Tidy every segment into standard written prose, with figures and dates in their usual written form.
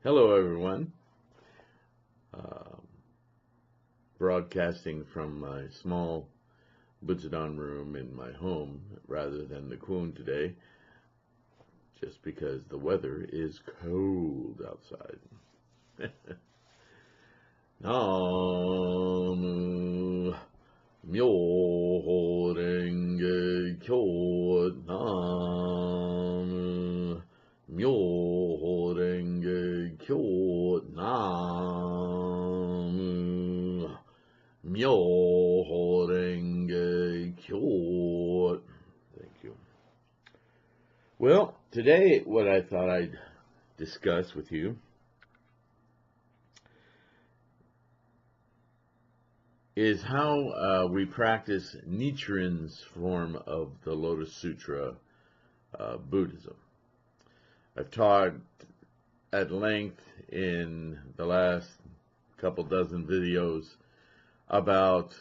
Hello, everyone. Um, Broadcasting from my small Butsudan room in my home rather than the Kun today, just because the weather is cold outside. Namu Myoho Renge Kyo. Namu Myoho Renge Kyo. Namu Myoho Renge Kyo. Thank you. Well, today what I thought I'd discuss with you is how we practice Nichiren's form of the Lotus Sutra Buddhism. I've taught at length in the last couple dozen videos about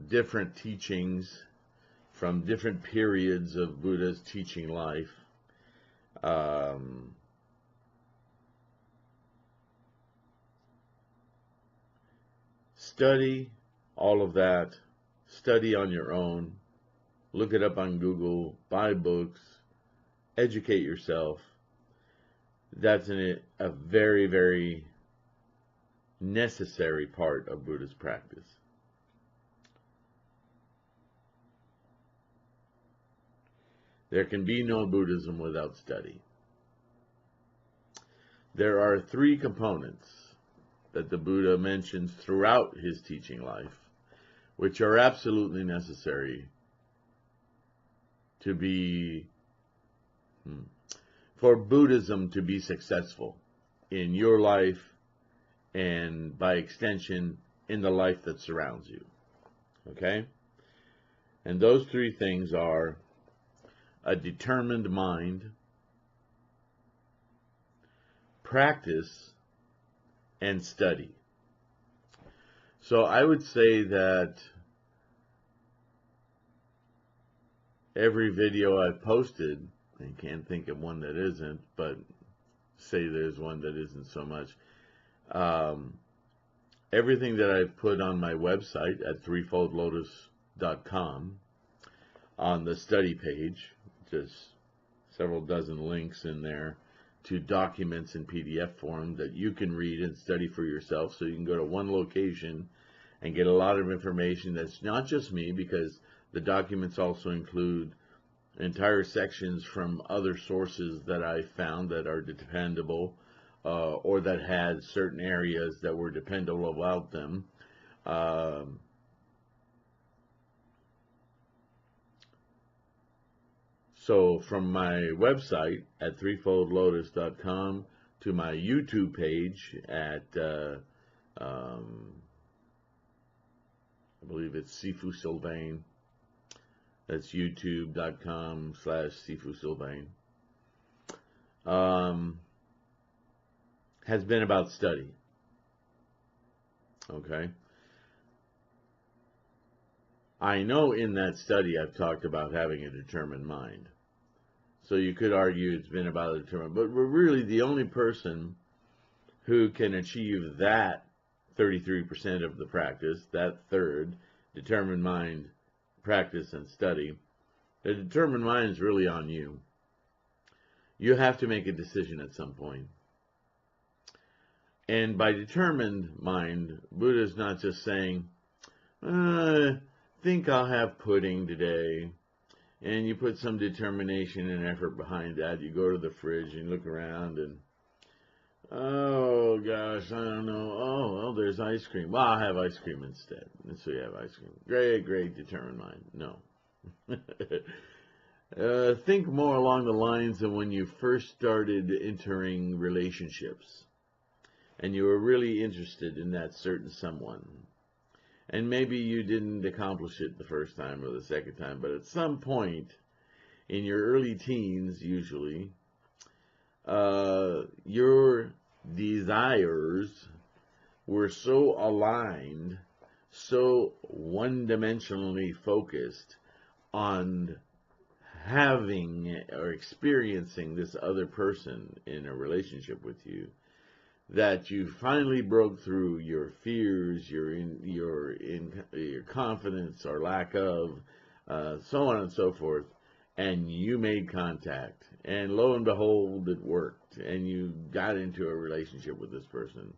different teachings from different periods of Buddha's teaching life. Study all of that. Study on your own. Look it up on Google. Buy books. Educate yourself. That's a very, very necessary part of Buddhist practice. There can be no Buddhism without study. There are three components that the Buddha mentions throughout his teaching life, which are absolutely necessary to be, for Buddhism to be successful in your life and by extension in the life that surrounds you. Okay? And those three things are a determined mind, practice, and study. So I would say that every video I've posted, I can't think of one that isn't, but say there's one that isn't so much. Everything that I've put on my website at threefoldlotus.com on the study page, just several dozen links in there to documents in PDF form that you can read and study for yourself. So you can go to one location and get a lot of information that's not just me, because the documents also include entire sections from other sources that I found that are dependable, or that had certain areas that were dependable about them. So from my website at threefoldlotus.com to my YouTube page at, I believe it's Sifu Sylvain. That's youtube.com/Sifu Sylvain. Has been about study. Okay? I know in that study I've talked about having a determined mind. So you could argue it's been about a determined, but we're really the only person who can achieve that 33% of the practice, that third, determined mind, practice, and study. The determined mind is really on you. You have to make a decision at some point. And by determined mind, Buddha is not just saying, think I'll have pudding today, and you put some determination and effort behind that. You go to the fridge and look around and, oh gosh, I don't know. Oh, well, there's ice cream. Well, I'll have ice cream instead. And so you have ice cream. Great, great, determined mind. No. Think more along the lines of when you first started entering relationships and you were really interested in that certain someone. And maybe you didn't accomplish it the first time or the second time, but at some point in your early teens, usually, your desires were so aligned, so one-dimensionally focused on having or experiencing this other person in a relationship with you, that you finally broke through your fears, your confidence or lack of, so on and so forth, and you made contact, and lo and behold, it worked, and you got into a relationship with this person.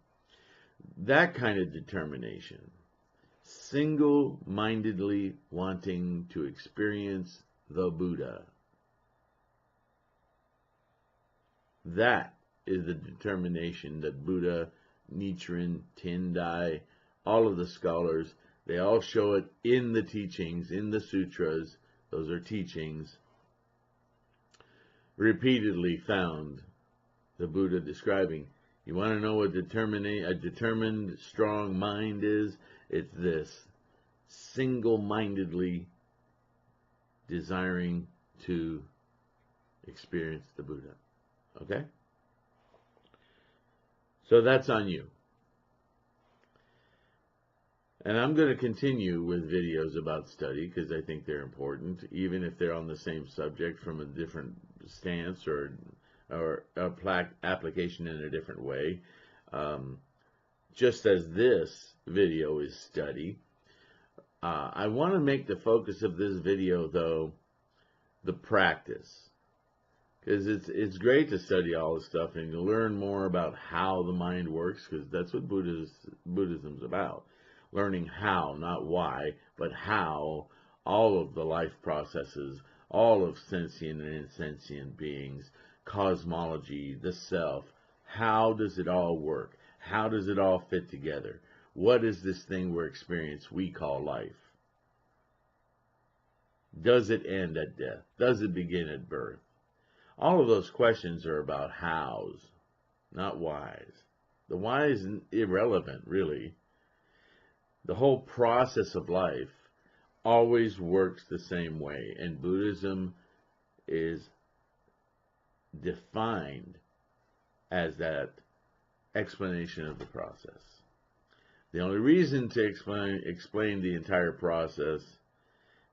That kind of determination, single-mindedly wanting to experience the Buddha, that is the determination that Buddha, Nichiren, Tendai, all of the scholars, they all show it in the teachings, in the sutras. Those are teachings. Repeatedly found the Buddha describing. You want to know what a determined, strong mind is? It's this: single-mindedly desiring to experience the Buddha. Okay? So that's on you. And I'm going to continue with videos about study because I think they're important, even if they're on the same subject from a different stance or application in a different way. Just as this video is study, I want to make the focus of this video, though, the practice. Because it's great to study all this stuff and to learn more about how the mind works, because that's what Buddhism's about. Learning how, not why, but how all of the life processes, all of sentient and insentient beings, cosmology, the self, how does it all work? How does it all fit together? What is this thing we're experiencing we call life? Does it end at death? Does it begin at birth? All of those questions are about hows, not whys. The why is irrelevant, really. The whole process of life always works the same way, and Buddhism is defined as that explanation of the process. The only reason to explain the entire process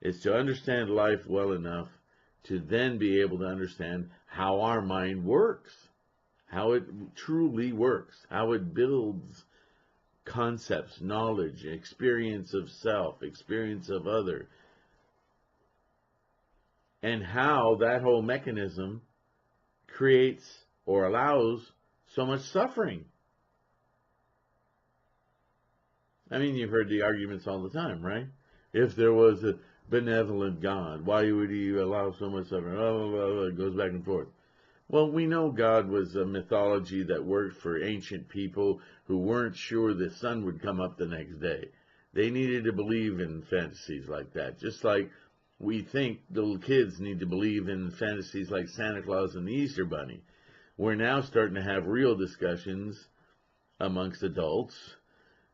is to understand life well enough to then be able to understand how our mind works, how it truly works, how it builds concepts, knowledge, experience of self, experience of other, and how that whole mechanism creates or allows so much suffering. I mean, you've heard the arguments all the time, right? If there was a benevolent God, why would he allow so much suffering? Blah, blah, blah, blah. It goes back and forth. Well, we know God was a mythology that worked for ancient people who weren't sure the sun would come up the next day. They needed to believe in fantasies like that, just like we think little kids need to believe in fantasies like Santa Claus and the Easter Bunny. We're now starting to have real discussions amongst adults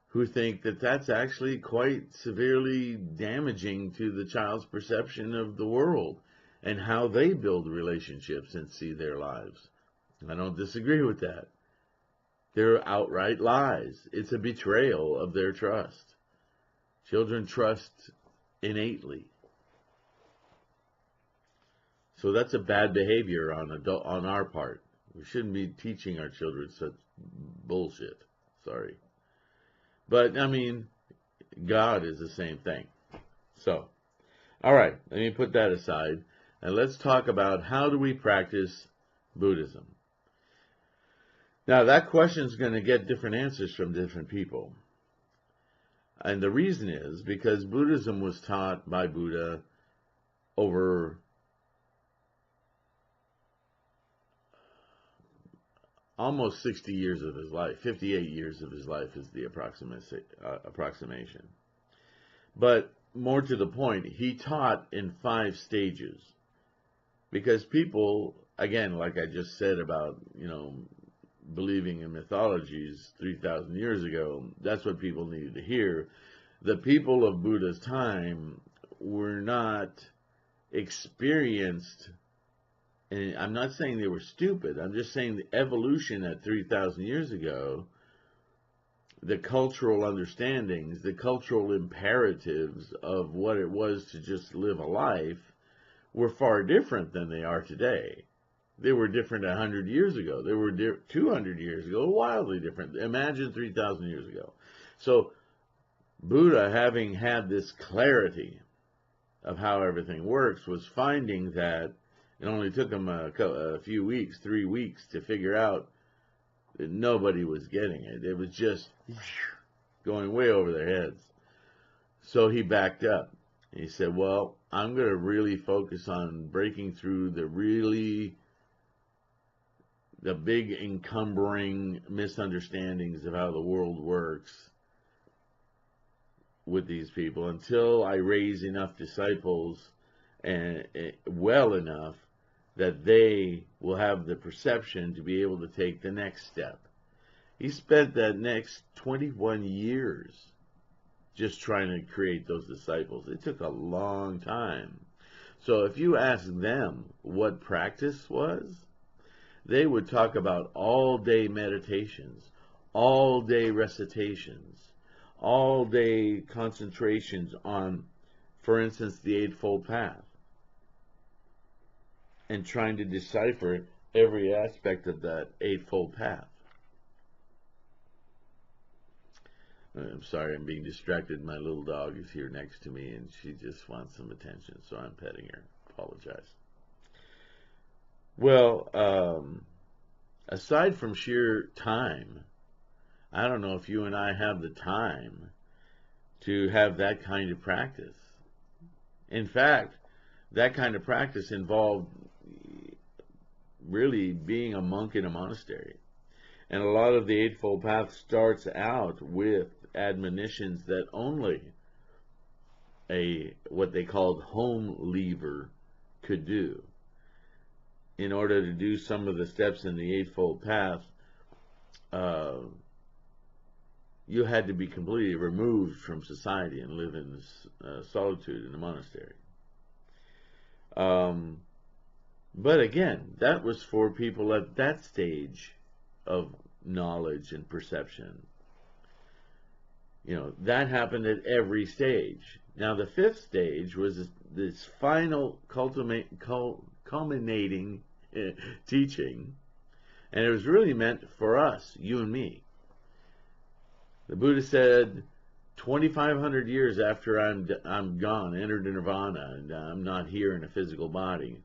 who think that that's actually quite severely damaging to the child's perception of the world and how they build relationships and see their lives. I don't disagree with that. They're outright lies. It's a betrayal of their trust. Children trust innately. So that's a bad behavior on our part. We shouldn't be teaching our children such bullshit. Sorry. But, I mean, God is the same thing. So, all right, let me put that aside. And let's talk about how do we practice Buddhism. Now, that question is going to get different answers from different people. And the reason is because Buddhism was taught by Buddha over almost 60 years of his life. 58 years of his life is the approximation. But more to the point, he taught in 5 stages. Because people, again, like I just said about, believing in mythologies 3,000 years ago, that's what people needed to hear. The people of Buddha's time were not experienced, and I'm not saying they were stupid, I'm just saying the evolution at 3,000 years ago, the cultural understandings, the cultural imperatives of what it was to just live a life were far different than they are today. They were different 100 years ago. They were 200 years ago, wildly different. Imagine 3,000 years ago. So Buddha, having had this clarity of how everything works, was finding that it only took him a few weeks, 3 weeks, to figure out that nobody was getting it. It was just going way over their heads. So he backed up. He said, well, I'm going to really focus on breaking through the big encumbering misunderstandings of how the world works with these people until I raise enough disciples and well enough that they will have the perception to be able to take the next step. He spent that next 21 years just trying to create those disciples. It took a long time. So if you ask them what practice was, they would talk about all-day meditations, all-day recitations, all-day concentrations on, for instance, the Eightfold Path, and trying to decipher every aspect of that Eightfold Path. I'm sorry, I'm being distracted. My little dog is here next to me, and she just wants some attention, so I'm petting her. Apologize. Well, aside from sheer time, I don't know if you and I have the time to have that kind of practice. In fact, that kind of practice involved really being a monk in a monastery. And a lot of the Eightfold Path starts out with admonitions that only what they called home leaver could do. In order to do some of the steps in the Eightfold Path, you had to be completely removed from society and live in solitude in a monastery. But again, that was for people at that stage of knowledge and perception. You know, that happened at every stage. Now, the fifth stage was this final culminating teaching, and it was really meant for us, you and me. The Buddha said, 2,500 years after I'm gone, entered nirvana, and I'm not here in a physical body,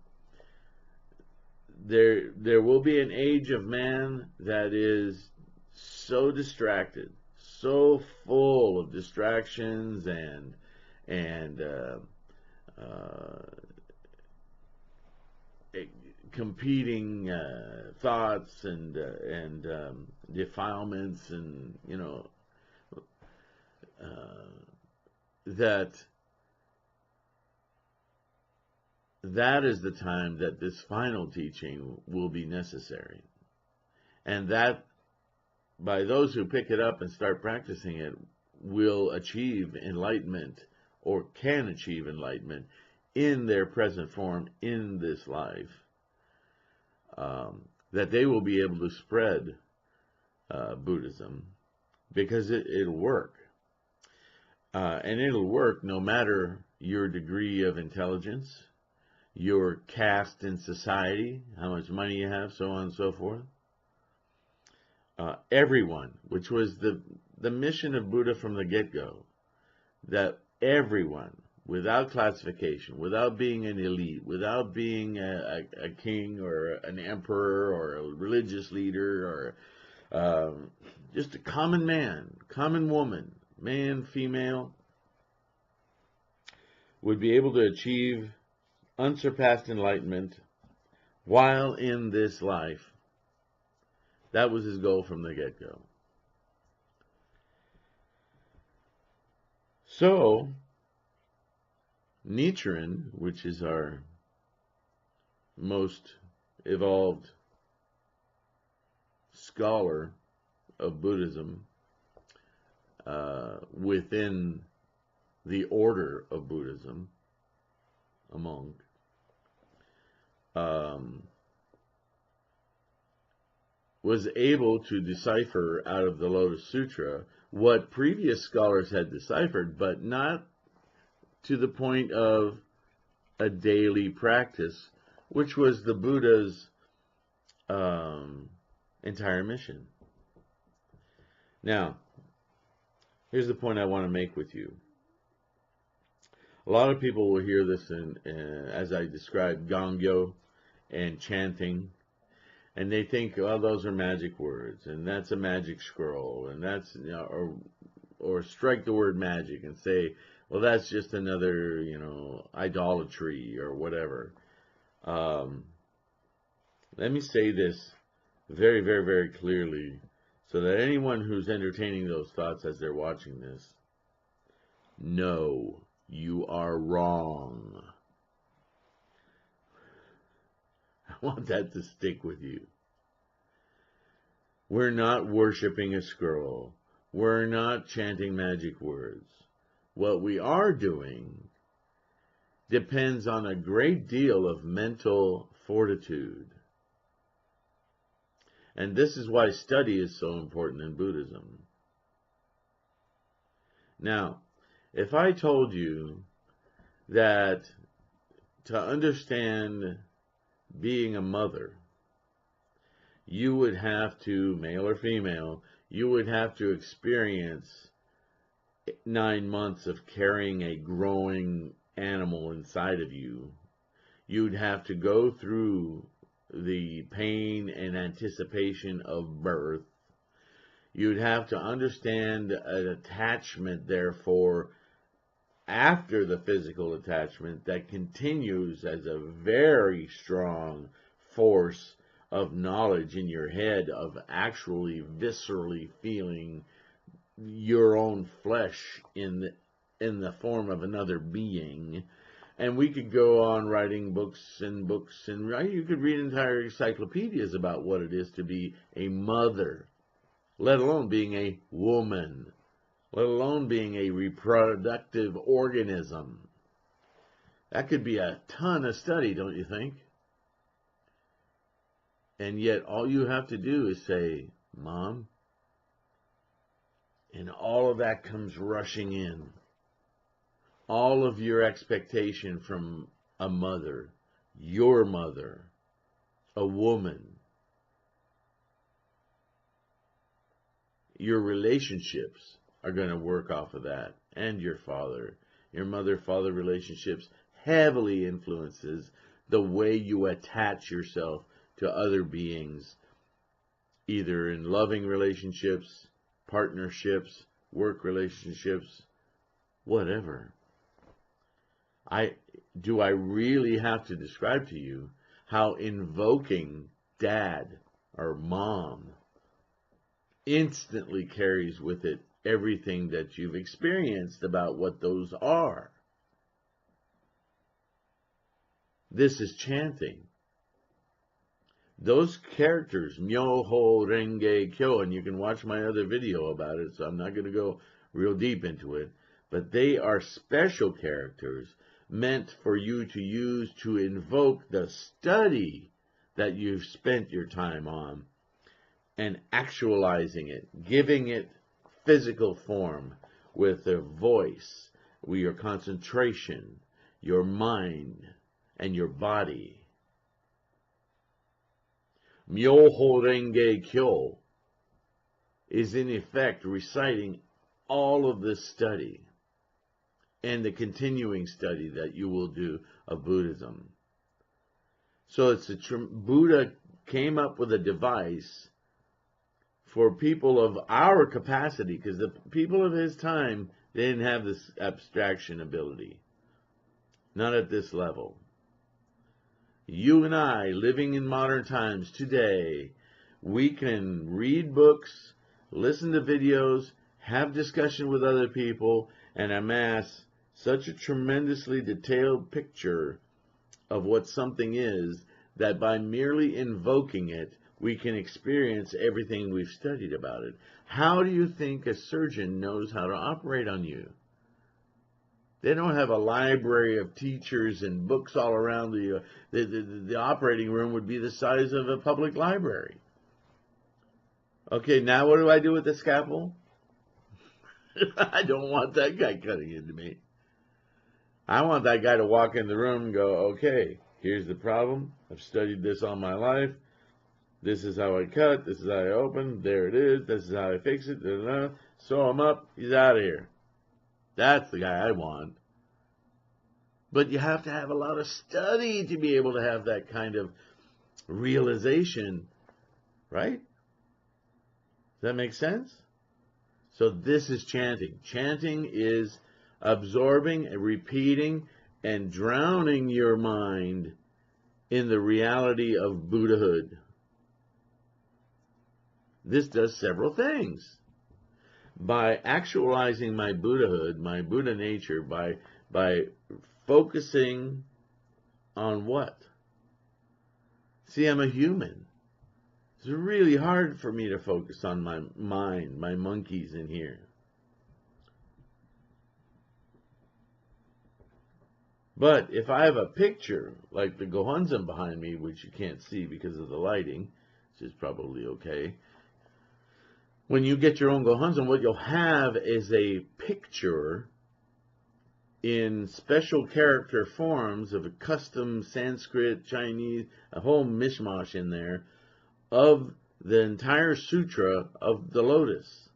there will be an age of man that is so distracted, so full of distractions and competing thoughts and defilements, and that is the time that this final teaching will be necessary. And that, by those who pick it up and start practicing it, will achieve enlightenment, or can achieve enlightenment, in their present form in this life. That they will be able to spread Buddhism, because it'll work. And it'll work no matter your degree of intelligence, your caste in society, how much money you have, so on and so forth. Everyone, which was the mission of Buddha from the get-go, that everyone, without classification, without being an elite, without being a king or an emperor or a religious leader or just a common man, common woman, man, female, would be able to achieve unsurpassed enlightenment while in this life. That was his goal from the get-go. So, Nichiren, which is our most evolved scholar of Buddhism, within the order of Buddhism, a monk, was able to decipher out of the Lotus Sutra what previous scholars had deciphered, but not to the point of a daily practice, which was the Buddha's entire mission. Now, here's the point I want to make with you. A lot of people will hear this as I described, gongyo and chanting, and they think, well, those are magic words, and that's a magic scroll, and that's, you know, or strike the word magic and say, well, that's just another, you know, idolatry or whatever. Let me say this very, very, very clearly so that anyone who's entertaining those thoughts as they're watching this, no, you are wrong. I want that to stick with you. We're not worshiping a scroll. We're not chanting magic words. What we are doing depends on a great deal of mental fortitude. And this is why study is so important in Buddhism. Now, if I told you that to understand being a mother, you would have to, male or female, you would have to experience 9 months of carrying a growing animal inside of you. You'd have to go through the pain and anticipation of birth. You'd have to understand an attachment, therefore, after the physical attachment that continues as a very strong force of knowledge in your head, of actually viscerally feeling your own flesh in the form of another being. And we could go on writing books, and you could read entire encyclopedias about what it is to be a mother, let alone being a woman, let alone being a reproductive organism. That could be a ton of study, don't you think? And yet all you have to do is say, Mom, and all of that comes rushing in. All of your expectation from a mother, your mother, a woman, your relationships are going to work off of that, and your father. Your mother-father relationships heavily influences the way you attach yourself to other beings, either in loving relationships, partnerships, work relationships, whatever. Do I really have to describe to you how invoking dad or mom instantly carries with it everything that you've experienced about what those are? This is chanting. Those characters, Myoho Renge Kyo, and you can watch my other video about it, so I'm not going to go real deep into it, but they are special characters meant for you to use to invoke the study that you've spent your time on and actualizing it, giving it physical form with their voice, with your concentration, your mind, and your body. Myoho Renge Kyo is in effect reciting all of this study and the continuing study that you will do of Buddhism. So Buddha came up with a device for people of our capacity, because the people of his time, they didn't have this abstraction ability. Not at this level. You and I, living in modern times today, we can read books, listen to videos, have discussion with other people, and amass such a tremendously detailed picture of what something is that by merely invoking it, we can experience everything we've studied about it. How do you think a surgeon knows how to operate on you? They don't have a library of teachers and books all around. The operating room would be the size of a public library. Okay, now what do I do with the scalpel? I don't want that guy cutting into me. I want that guy to walk in the room and go, okay, here's the problem. I've studied this all my life. This is how I cut. This is how I open. There it is. This is how I fix it. Sew him up. He's out of here. That's the guy I want. But you have to have a lot of study to be able to have that kind of realization, right? Does that make sense? So this is chanting. Chanting is absorbing and repeating and drowning your mind in the reality of Buddhahood. This does several things. By actualizing my Buddhahood, my Buddha nature, by focusing on what? See, I'm a human. It's really hard for me to focus on my mind, my monkeys in here. But if I have a picture, like the Gohonzon behind me, which you can't see because of the lighting, which is probably okay, when you get your own Gohonzon, what you'll have is a picture in special character forms of a custom Sanskrit, Chinese, a whole mishmash in there, of the entire sutra of the Lotus,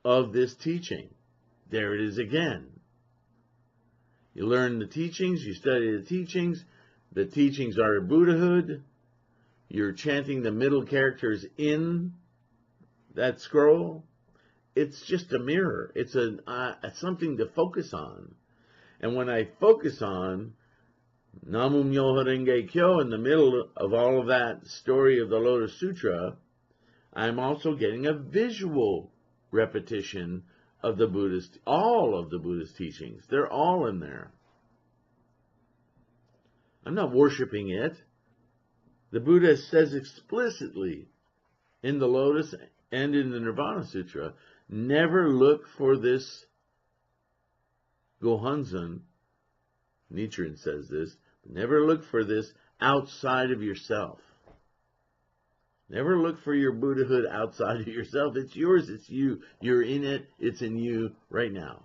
of this teaching. There it is again. You learn the teachings, you study the teachings are Buddhahood, you're chanting the middle characters in that scroll. It's just a mirror. It's something to focus on. And when I focus on Namu Myoho Renge Kyo in the middle of all of that story of the Lotus Sutra, I'm also getting a visual repetition of the Buddhist, all of the Buddhist teachings. They're all in there. I'm not worshiping it. The Buddha says explicitly in the Lotus and in the Nirvana Sutra, never look for this Gohonzon. Nichiren says this. Never look for this outside of yourself. Never look for your Buddhahood outside of yourself. It's yours. It's you. You're in it. It's in you right now.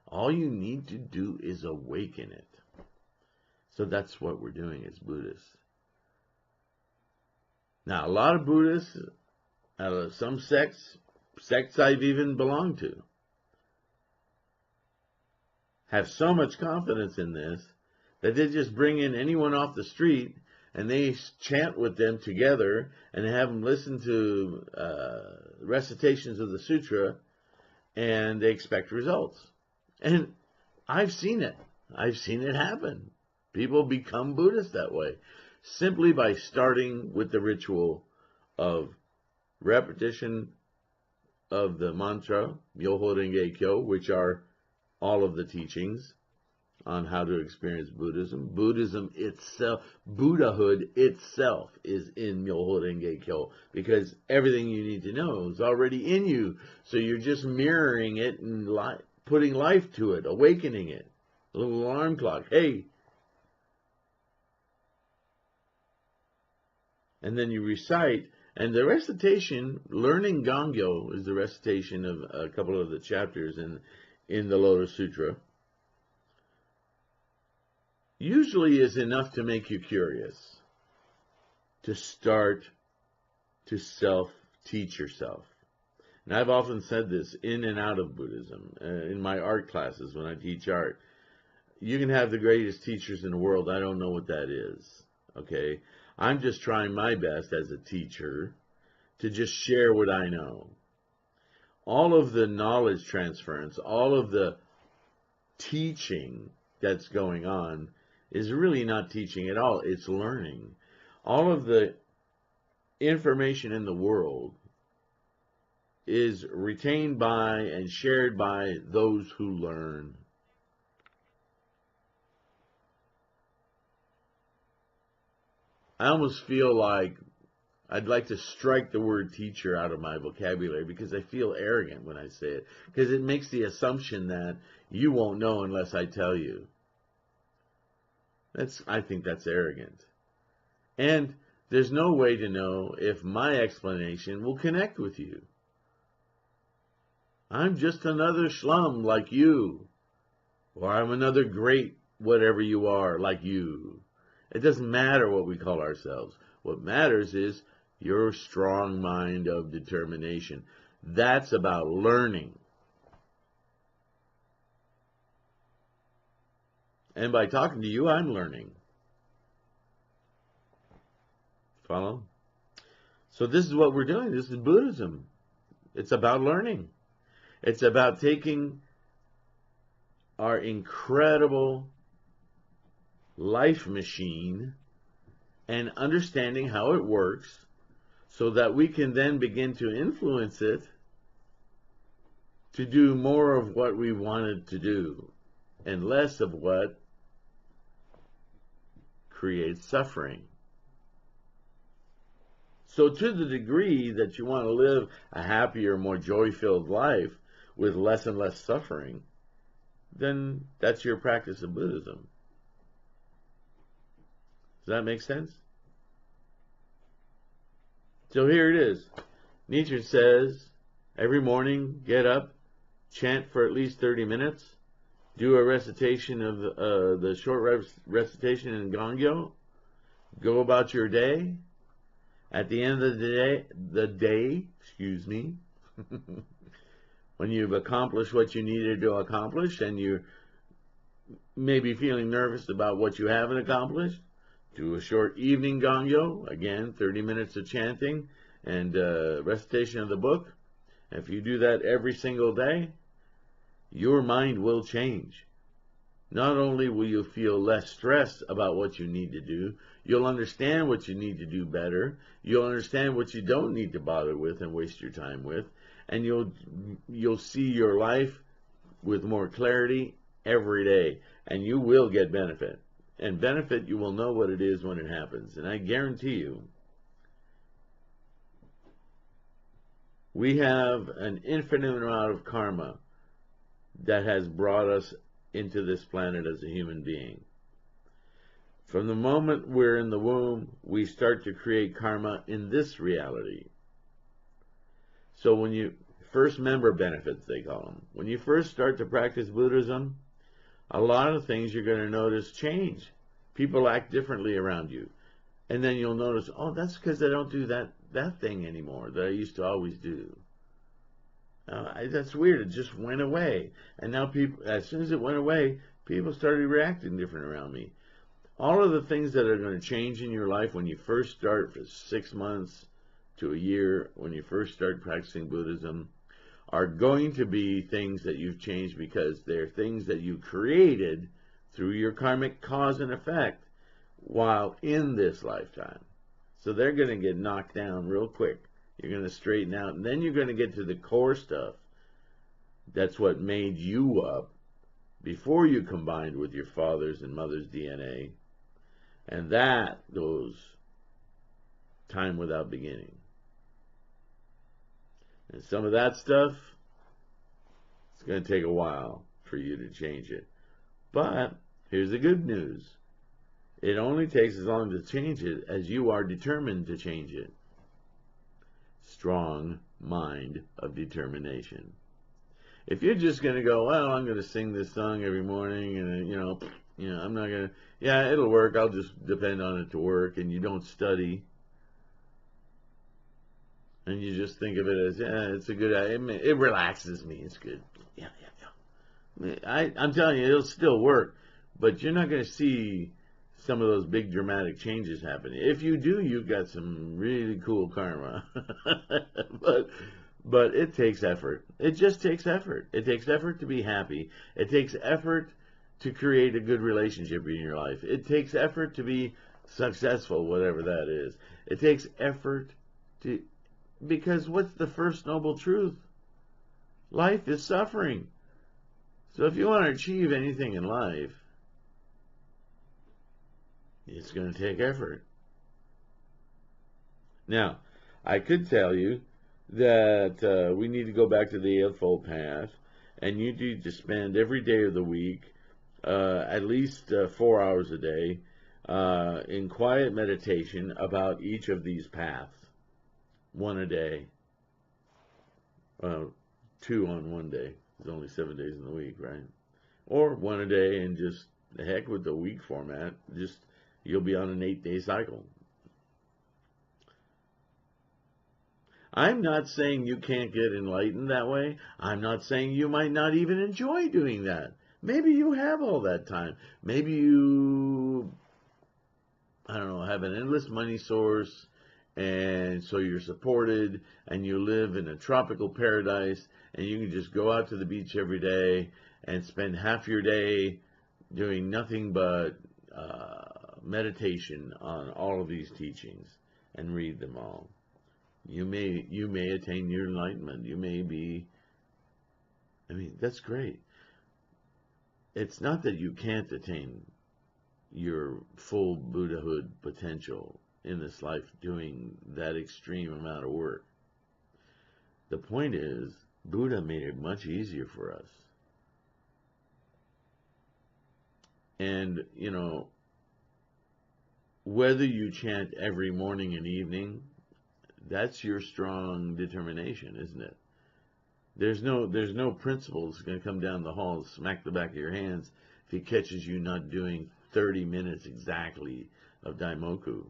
All you need to do is awaken it. So that's what we're doing as Buddhists. Now, a lot of Buddhists, out of some sects I've even belonged to, have so much confidence in this that they just bring in anyone off the street and they chant with them together and have them listen to recitations of the sutra, and they expect results. And I've seen it. I've seen it happen. People become Buddhists that way, simply by starting with the ritual of repetition of the mantra, Myoho Renge Kyo, which are all of the teachings on how to experience Buddhism. Buddhism itself, Buddhahood itself is in Myoho Renge Kyo, because everything you need to know is already in you. So you're just mirroring it and putting life to it, awakening it. A little alarm clock. Hey. And then you recite, and the recitation, learning Gangyo is the recitation of a couple of the chapters in the Lotus Sutra, usually is enough to make you curious, to start to self-teach yourself. And I've often said this in and out of Buddhism, in my art classes when I teach art. You can have the greatest teachers in the world. I don't know what that is, okay? I'm just trying my best as a teacher to just share what I know. All of the knowledge transference, all of the teaching that's going on is really not teaching at all. It's learning. All of the information in the world is retained by and shared by those who learn. I almost feel like I'd like to strike the word teacher out of my vocabulary, because I feel arrogant when I say it, because it makes the assumption that you won't know unless I tell you. I think that's arrogant. And there's no way to know if my explanation will connect with you. I'm just another schlum like you, or I'm another great whatever you are like you. It doesn't matter what we call ourselves. What matters is your strong mind of determination. That's about learning. And by talking to you, I'm learning. Follow? So this is what we're doing. This is Buddhism. It's about learning. It's about taking our incredible life machine and understanding how it works so that we can then begin to influence it to do more of what we wanted to do and less of what creates suffering. So to the degree that you want to live a happier, more joy-filled life with less and less suffering, then that's your practice of Buddhism. Does that make sense? So here it is. Nietzsche says, every morning, get up, chant for at least 30 minutes, do a recitation of the short recitation in Gongyo, go about your day. At the end of the day, when you've accomplished what you needed to accomplish and you may be feeling nervous about what you haven't accomplished, do a short evening Gongyo, again, 30 minutes of chanting and recitation of the book. If you do that every single day, your mind will change. Not only will you feel less stressed about what you need to do, you'll understand what you need to do better, you'll understand what you don't need to bother with and waste your time with, and you'll see your life with more clarity every day, and you will get benefit. And benefit, you will know what it is when it happens. And I guarantee you, we have an infinite amount of karma that has brought us into this planet as a human being. From the moment we're in the womb, we start to create karma in this reality. So when you first member benefits, they call them. When you first start to practice Buddhism, a lot of things you're going to notice change. People act differently around you. And then you'll notice, oh, that's because I don't do that thing anymore that I used to always do. That's weird. It just went away. And now people, as soon as it went away, people started reacting different around me. All of the things that are going to change in your life when you first start, for 6 months to a year, when you first start practicing Buddhism, are going to be things that you've changed because they're things that you created through your karmic cause and effect while in this lifetime. So they're going to get knocked down real quick. You're going to straighten out, and then you're going to get to the core stuff. That's what made you up before you combined with your father's and mother's DNA. And that goes time without beginning. And some of that stuff, it's going to take a while for you to change it. But here's the good news. It only takes as long to change it as you are determined to change it. Strong mind of determination. If you're just going to go, well, I'm going to sing this song every morning and, I'm not going to, yeah, it'll work, I'll just depend on it to work, and you don't study, and you just think of it as, yeah, it's a good, it relaxes me, it's good. Yeah. I'm telling you, it'll still work, but you're not going to see some of those big dramatic changes happening. If you do, you've got some really cool karma. But it takes effort. It just takes effort. It takes effort to be happy. It takes effort to create a good relationship in your life. It takes effort to be successful, whatever that is. It takes effort to, because what's the first noble truth? Life is suffering. So if you want to achieve anything in life, it's going to take effort. Now, I could tell you that we need to go back to the Eightfold Path, and you need to spend every day of the week at least 4 hours a day in quiet meditation about each of these paths. One a day. 2 on one day. There's only 7 days in the week, right? Or one a day, and just the heck with the week format. Just you'll be on an 8-day cycle. I'm not saying you can't get enlightened that way. I'm not saying you might not even enjoy doing that. Maybe you have all that time. Maybe you, I don't know, have an endless money source, and so you're supported, and you live in a tropical paradise, and you can just go out to the beach every day and spend half your day doing nothing but meditation on all of these teachings and read them all. You may attain your enlightenment. You may be, I mean, that's great. It's not that you can't attain your full Buddhahood potential in this life doing that extreme amount of work. The point is, Buddha made it much easier for us. And, you know, whether you chant every morning and evening, that's your strong determination, isn't it? There's no principle that's going to come down the hall and smack the back of your hands if he catches you not doing 30 minutes exactly of Daimoku.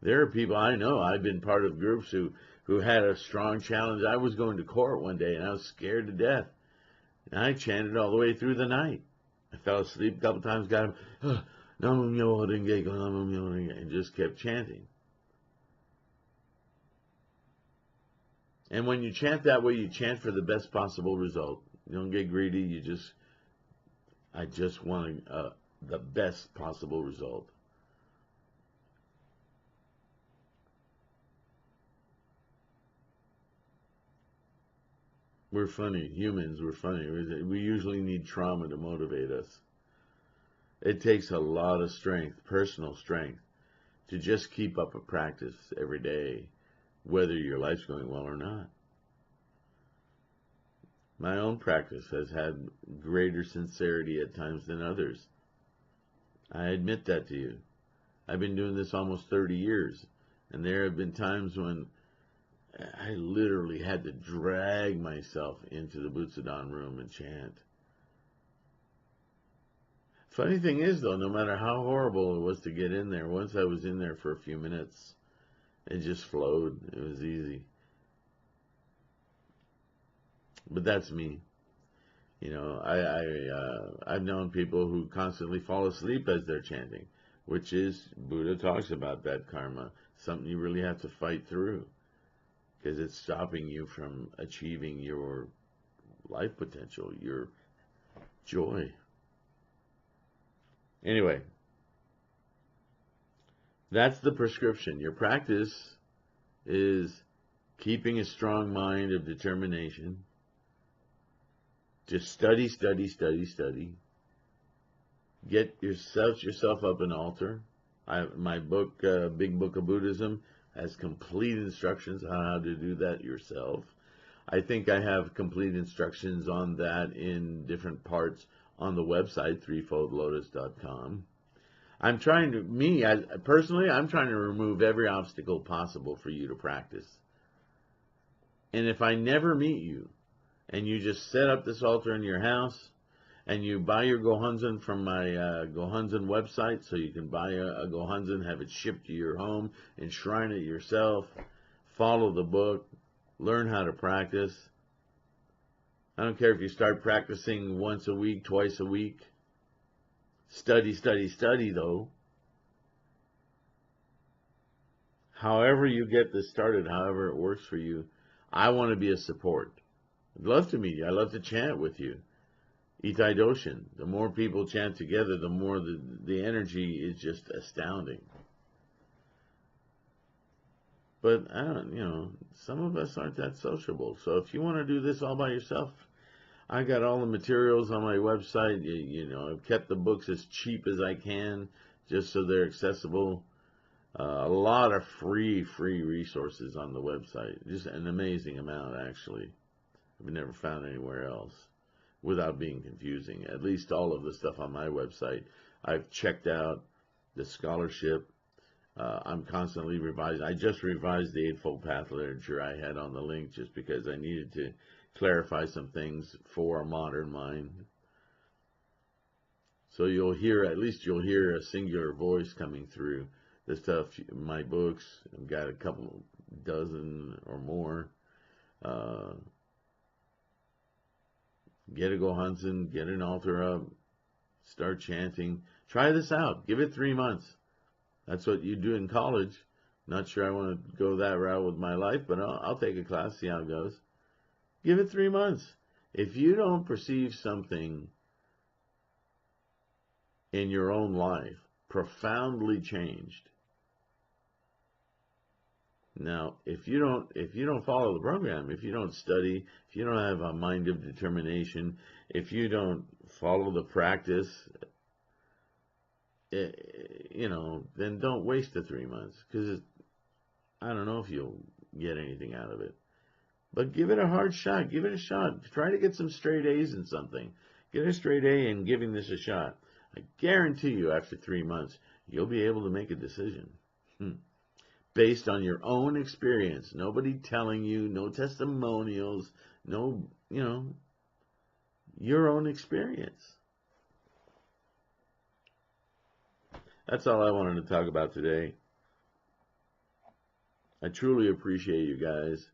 There are people I know, I've been part of groups who had a strong challenge. I was going to court one day and I was scared to death. And I chanted all the way through the night. I fell asleep a couple times, got him, and just kept chanting. And when you chant that way, you chant for the best possible result. You don't get greedy. I just want the best possible result. We're funny. Humans, we're funny. We usually need trauma to motivate us. It takes a lot of strength, personal strength, to just keep up a practice every day, whether your life's going well or not. My own practice has had greater sincerity at times than others. I admit that to you. I've been doing this almost 30 years, and there have been times when I literally had to drag myself into the Butsudan room and chant. Funny thing is, though, no matter how horrible it was to get in there, once I was in there for a few minutes, it just flowed. It was easy. But that's me. You know, I've known people who constantly fall asleep as they're chanting, which is, Buddha talks about that karma, something you really have to fight through, because it's stopping you from achieving your life potential, your joy. Anyway, that's the prescription. Your practice is keeping a strong mind of determination. Just study, study, study, study. Get yourself up an altar. My book, Big Book of Buddhism, has complete instructions on how to do that yourself. I think I have complete instructions on that in different parts on the website, threefoldlotus.com. I'm trying to, personally, I'm trying to remove every obstacle possible for you to practice. And if I never meet you, and you just set up this altar in your house, and you buy your Gohonzon from my Gohonzon website, so you can buy a Gohonzon, have it shipped to your home, enshrine it yourself, follow the book, learn how to practice. I don't care if you start practicing once a week, twice a week. Study, study, study, though. However you get this started, however it works for you, I want to be a support. I'd love to meet you. I'd love to chant with you. Itai Doshin. The more people chant together, the more the energy is just astounding. But I don't, you know, some of us aren't that sociable. So if you want to do this all by yourself, I got all the materials on my website. You know, I've kept the books as cheap as I can, just so they're accessible. A lot of free resources on the website. Just an amazing amount, actually. I've never found anywhere else without being confusing. At least all of the stuff on my website, I've checked out the scholarship. I'm constantly revising. I just revised the Eightfold Path literature I had on the link just because I needed to clarify some things for a modern mind. So you'll hear, at least you'll hear a singular voice coming through the stuff, my books. I've got a couple dozen or more. Get a Gohansen, get an altar up, start chanting. Try this out. Give it 3 months. That's what you do in college. Not sure I want to go that route with my life, but I'll take a class, see how it goes. Give it 3 months. If you don't perceive something in your own life profoundly changed, now if you don't follow the program, if you don't study, if you don't have a mind of determination, if you don't follow the practice, then don't waste the 3 months, because I don't know if you'll get anything out of it. But give it a hard shot. Give it a shot. Try to get some straight A's in something. Get a straight A in giving this a shot. I guarantee you, after 3 months, you'll be able to make a decision. Based on your own experience. Nobody telling you, no testimonials, no, your own experience. That's all I wanted to talk about today. I truly appreciate you guys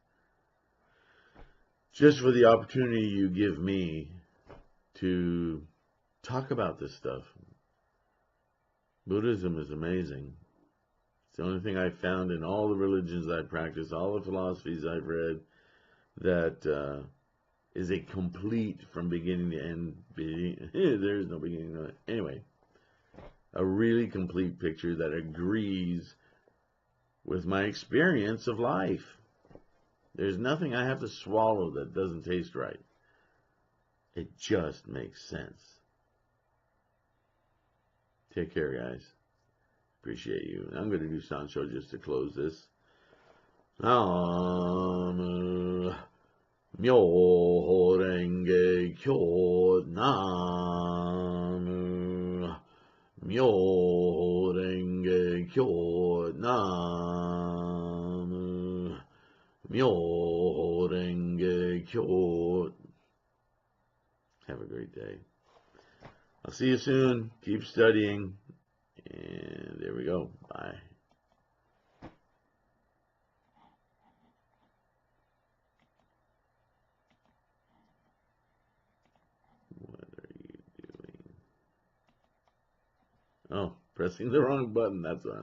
just for the opportunity you give me to talk about this stuff. Buddhism is amazing. It's the only thing I've found in all the religions I practice, all the philosophies I've read, that is a complete from beginning to end. There is no beginning to end. Anyway, a really complete picture that agrees with my experience of life. There's nothing I have to swallow that doesn't taste right. It just makes sense. Take care, guys. Appreciate you. I'm going to do Sancho just to close this. Nam Myoho Renge Kyo. Nam Myoho Renge Kyo. Nam Myoho Renge Kyo. Have a great day. I'll see you soon. Keep studying. And there we go. Bye. What are you doing? Oh, pressing the wrong button. That's what I'm